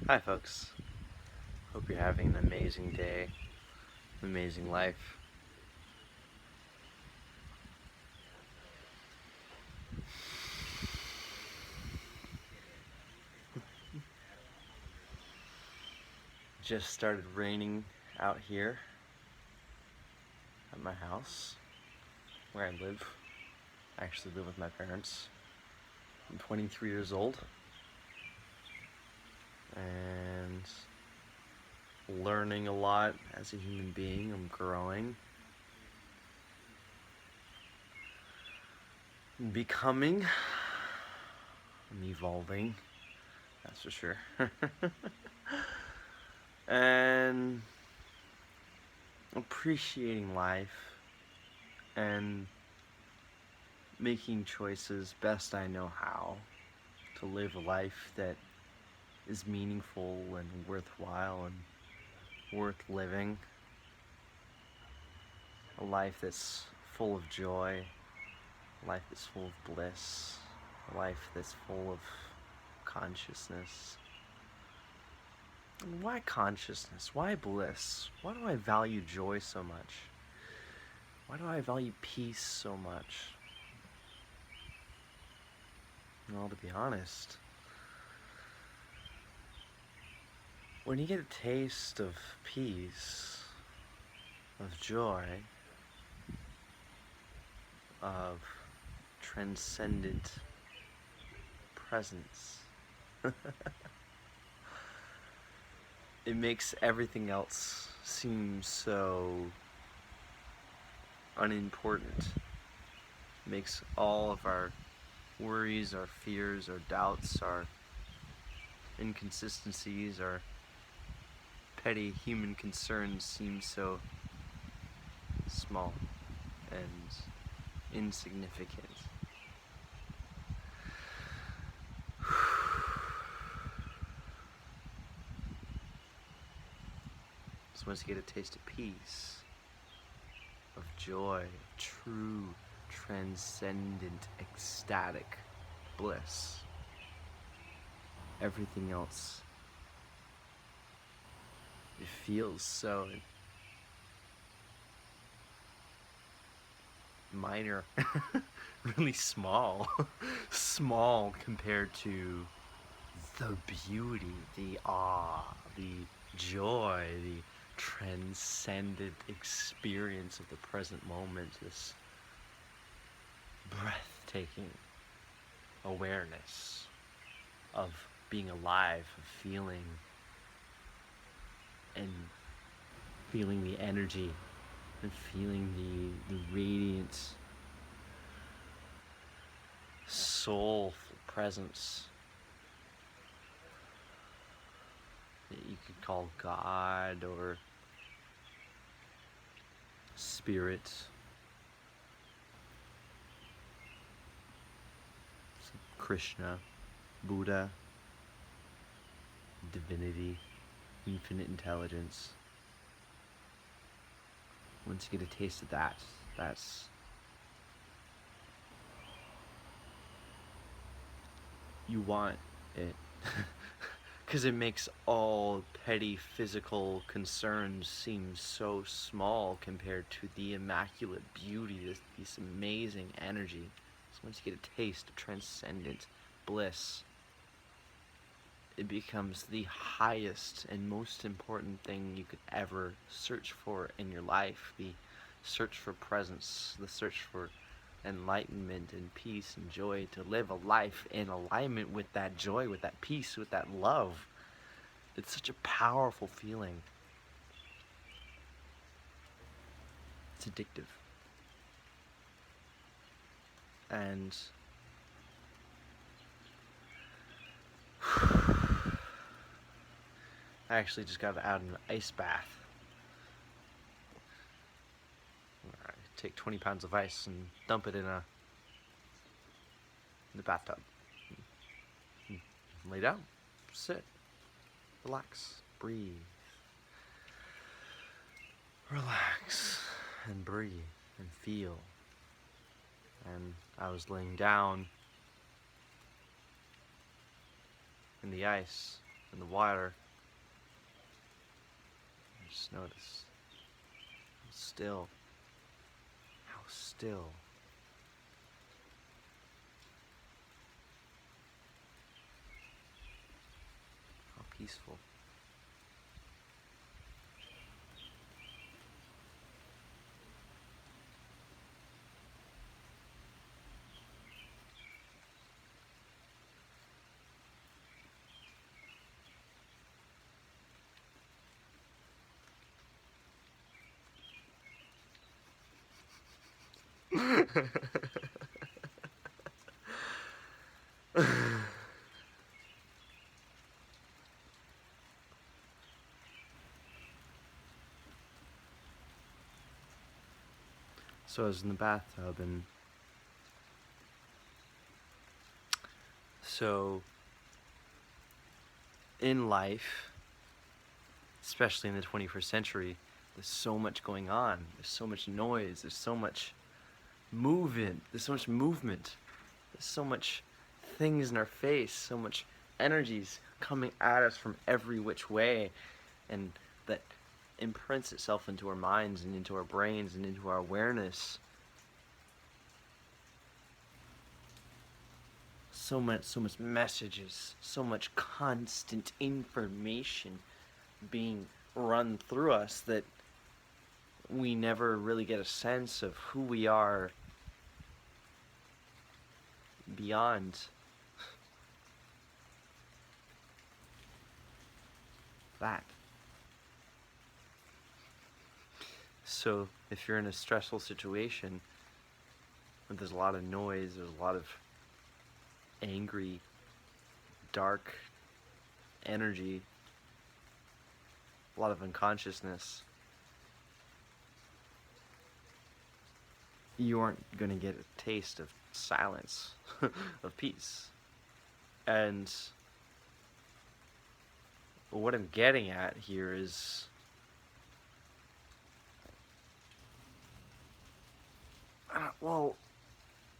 Hi, folks. Hope you're having an amazing day, an amazing life. Just started raining out here at my house where I live. I actually live with my parents. I'm 23 years old and learning a lot as a human being. I'm growing, I'm becoming, I'm evolving, that's for sure. And appreciating life and making choices best I know how to live a life that is meaningful and worthwhile and worth living. A life that's full of joy, a life that's full of bliss, a life that's full of consciousness. And why consciousness? Why bliss? Why do I value joy so much? Why do I value peace so much? Well, to be honest, when you get a taste of peace, of joy, of transcendent presence, it makes everything else seem so unimportant. It makes all of our worries, our fears, our doubts, our inconsistencies, our petty human concerns seem so small and insignificant. So once you get a taste of peace, of joy, of true, transcendent, ecstatic bliss, everything else, it feels so minor, really small, small compared to the beauty, the awe, the joy, the transcendent experience of the present moment, this breathtaking awareness of being alive, of and feeling the energy and feeling the radiant soulful presence that you could call God or spirit, Krishna, Buddha, divinity, infinite intelligence. Once you get a taste of that, that's you want it. Because it makes all petty physical concerns seem so small compared to the immaculate beauty, this amazing energy. So once you get a taste of transcendent bliss, it becomes the highest and most important thing you could ever search for in your life. The search for presence, the search for enlightenment and peace and joy, to live a life in alignment with that joy, with that peace, with that love. It's such a powerful feeling. It's addictive. And I actually just got out of an ice bath. I take 20 pounds of ice and dump it in the bathtub. Lay down, sit, relax, breathe. Relax and breathe and feel. And I was laying down in the ice, in the water. Just notice how still, how peaceful. So I was in the bathtub, and so in life, especially in the 21st century, there's so much going on. There's so much noise. There's so much movement. There's so much movement. There's so much things in our face. So much energies coming at us from every which way, and that imprints itself into our minds and into our brains and into our awareness. So much messages, so much constant information being run through us that we never really get a sense of who we are beyond that. So if you're in a stressful situation, there's a lot of noise, there's a lot of angry, dark energy, a lot of unconsciousness, you aren't going to get a taste of silence, of peace. And what I'm getting at here is, well,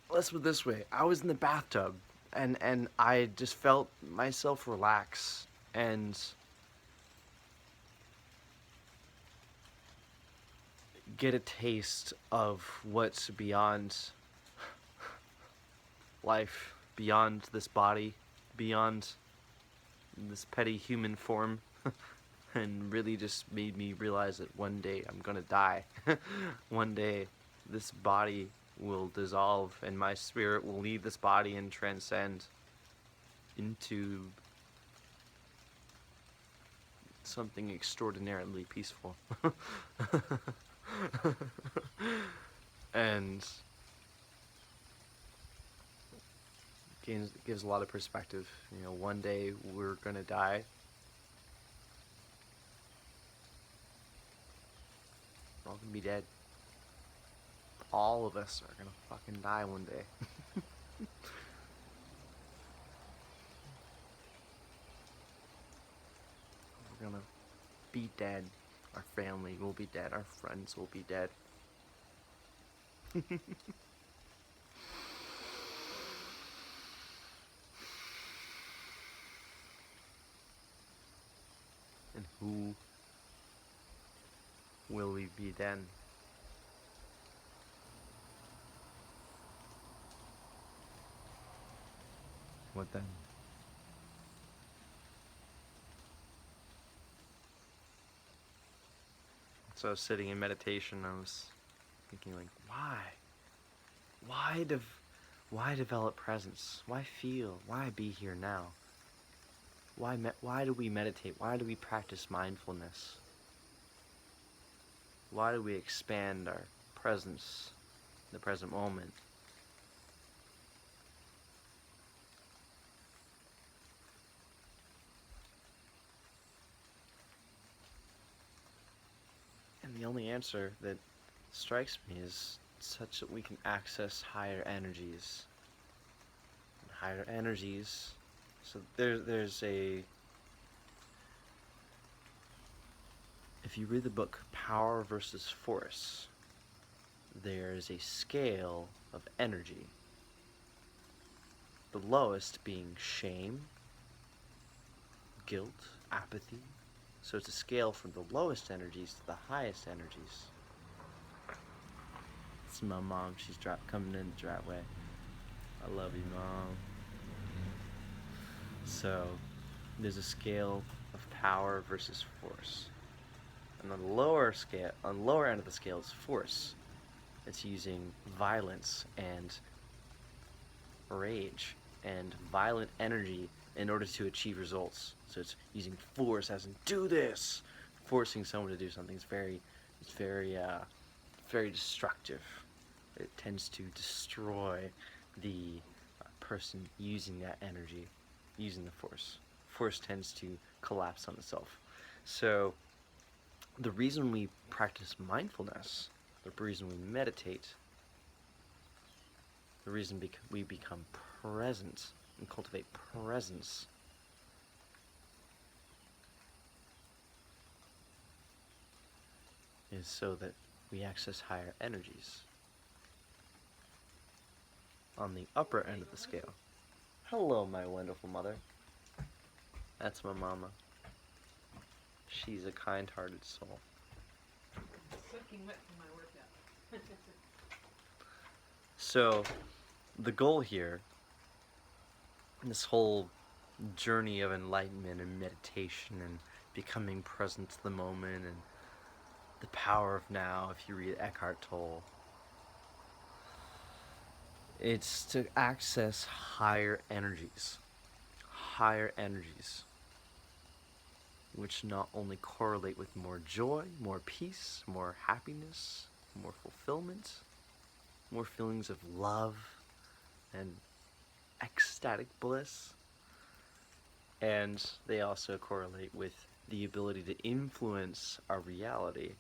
let's put it this way. I was in the bathtub, and I just felt myself relax and get a taste of what's beyond life, beyond this body, beyond this petty human form. And really just made me realize that one day I'm gonna die. One day this body will dissolve and my spirit will leave this body and transcend into something extraordinarily peaceful. And gives a lot of perspective. You know, one day we're gonna die. We're all gonna be dead. All of us are gonna fucking die one day. We're gonna be dead. Our family will be dead. Our friends will be dead. And who will we be then? What then? So I was sitting in meditation. I was thinking, like, why? Why why develop presence? Why feel? Why be here now? Why do we meditate? Why do we practice mindfulness? Why do we expand our presence in the present moment? And the only answer that strikes me is such that we can access higher energies. Higher energies. So there's a... If you read the book Power versus Force, there's a scale of energy. The lowest being shame, guilt, apathy. So it's a scale from the lowest energies to the highest energies. It's my mom. She's coming in the driveway. I love you, Mom. So there's a scale of power versus force. And on the lower scale, on the lower end of the scale is force. It's using violence and rage and violent energy in order to achieve results. So it's using force as in do this, forcing someone to do something. Very destructive. It tends to destroy the person using that energy, using the force. Force tends to collapse on itself. So the reason we practice mindfulness, the reason we meditate, the reason we become present and cultivate presence is so that we access higher energies. On the upper end of the scale. Hello, my wonderful mother. That's my mama. She's a kind-hearted soul. Soaking wet from my workout. So, the goal here, this whole journey of enlightenment and meditation and becoming present to the moment and the power of now, if you read Eckhart Tolle, it's to access higher energies, which not only correlate with more joy, more peace, more happiness, more fulfillment, more feelings of love and ecstatic bliss, and they also correlate with the ability to influence our reality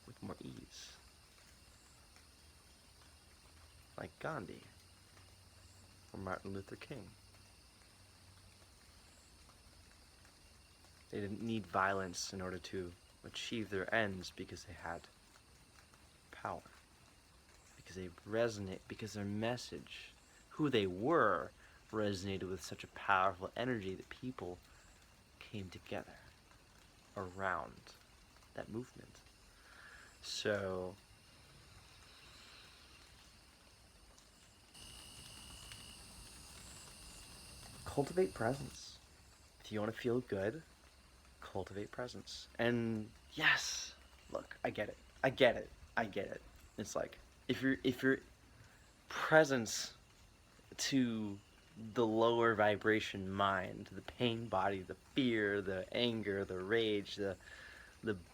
with more ease. Like Gandhi or Martin Luther King. They didn't need violence in order to achieve their ends because they had power. Because they resonate, because their message, who they were, resonated with such a powerful energy that people came together around that movement. So cultivate presence. If you want to feel good, cultivate presence. And yes, look, I get it. It's like if your presence to the lower vibration mind, the pain body, the fear, the anger, the rage, the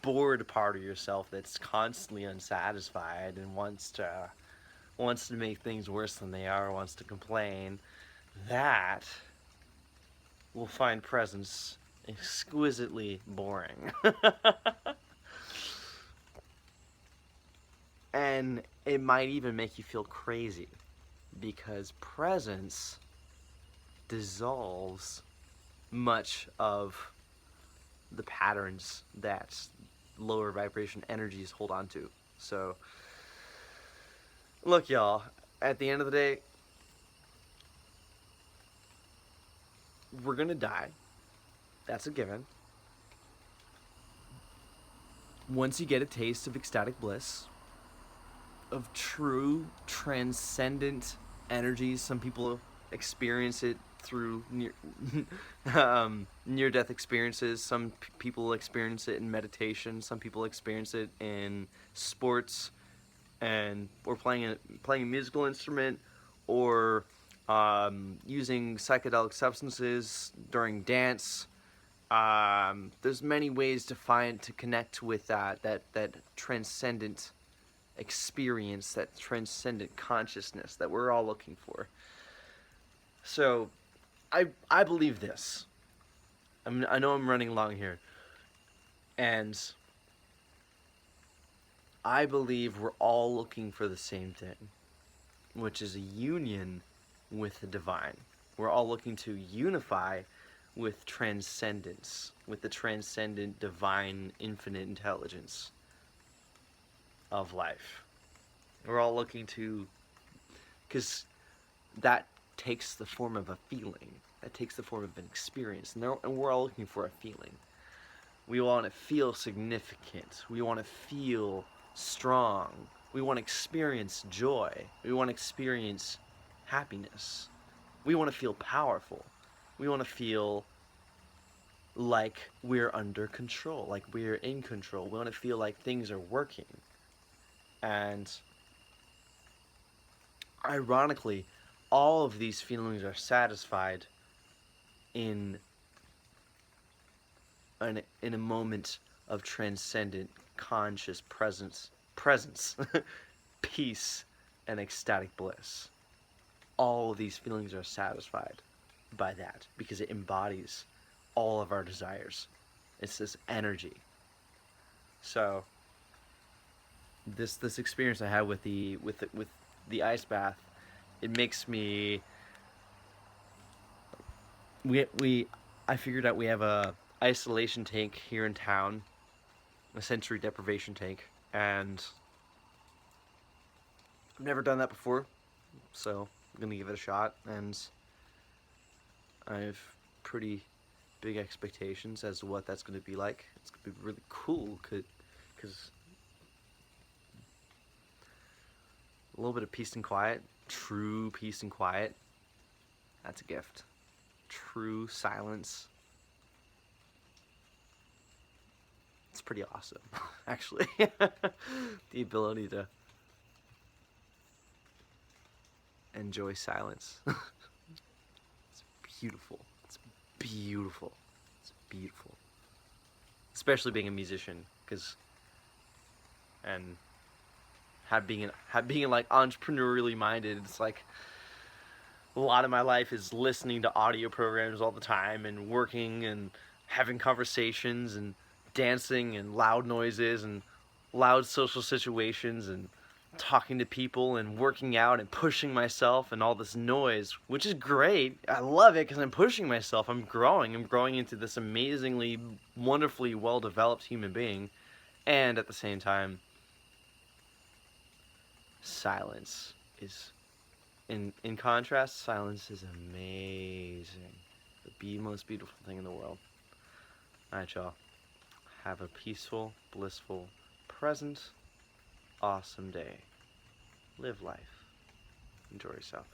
bored part of yourself that's constantly unsatisfied and wants to make things worse than they are, wants to complain, that will find presence exquisitely boring. And it might even make you feel crazy because presence dissolves much of the patterns that lower vibration energies hold on to. So, look, y'all, at the end of the day, we're gonna die. That's a given. Once you get a taste of ecstatic bliss, of true transcendent energies, some people experience it through near-death experiences. Some people experience it in meditation. Some people experience it in sports, or playing a musical instrument, or using psychedelic substances during dance. There's many ways to connect with that transcendent experience, that transcendent consciousness that we're all looking for. So, I believe this. I know I'm running long here, and I believe we're all looking for the same thing, which is a union with the divine. We're all looking to unify with transcendence, with the transcendent, divine, infinite intelligence of life. We're all looking to, because that takes the form of a feeling. that takes the form of an experience. And we're all looking for a feeling. We want to feel significant. We want to feel strong. We want to experience joy. We want to experience happiness. We want to feel powerful. We want to feel like we're under control, like we're in control. We want to feel like things are working. And ironically, all of these feelings are satisfied in in a moment of transcendent conscious presence peace and ecstatic bliss. All of these feelings are satisfied by that because it embodies all of our desires. It's this energy. So this experience I had with the ice bath, it makes me we I figured out we have a isolation tank here in town, a sensory deprivation tank, and I've never done that before, so I'm gonna give it a shot, and I have pretty big expectations as to what that's gonna be like. It's gonna be really cool, because a little bit of peace and quiet, true peace and quiet, that's a gift. True silence. It's pretty awesome, actually. The ability to enjoy silence. It's beautiful. It's beautiful. It's beautiful. Especially being a musician, and being like entrepreneurially minded. It's like a lot of my life is listening to audio programs all the time and working and having conversations and dancing and loud noises and loud social situations and talking to people and working out and pushing myself and all this noise, which is great. I love it because I'm pushing myself. I'm growing into this amazingly, wonderfully well-developed human being. And at the same time, silence is, in contrast, silence is amazing. The most beautiful thing in the world. Alright, y'all. Have a peaceful, blissful, present, awesome day. Live life. Enjoy yourself.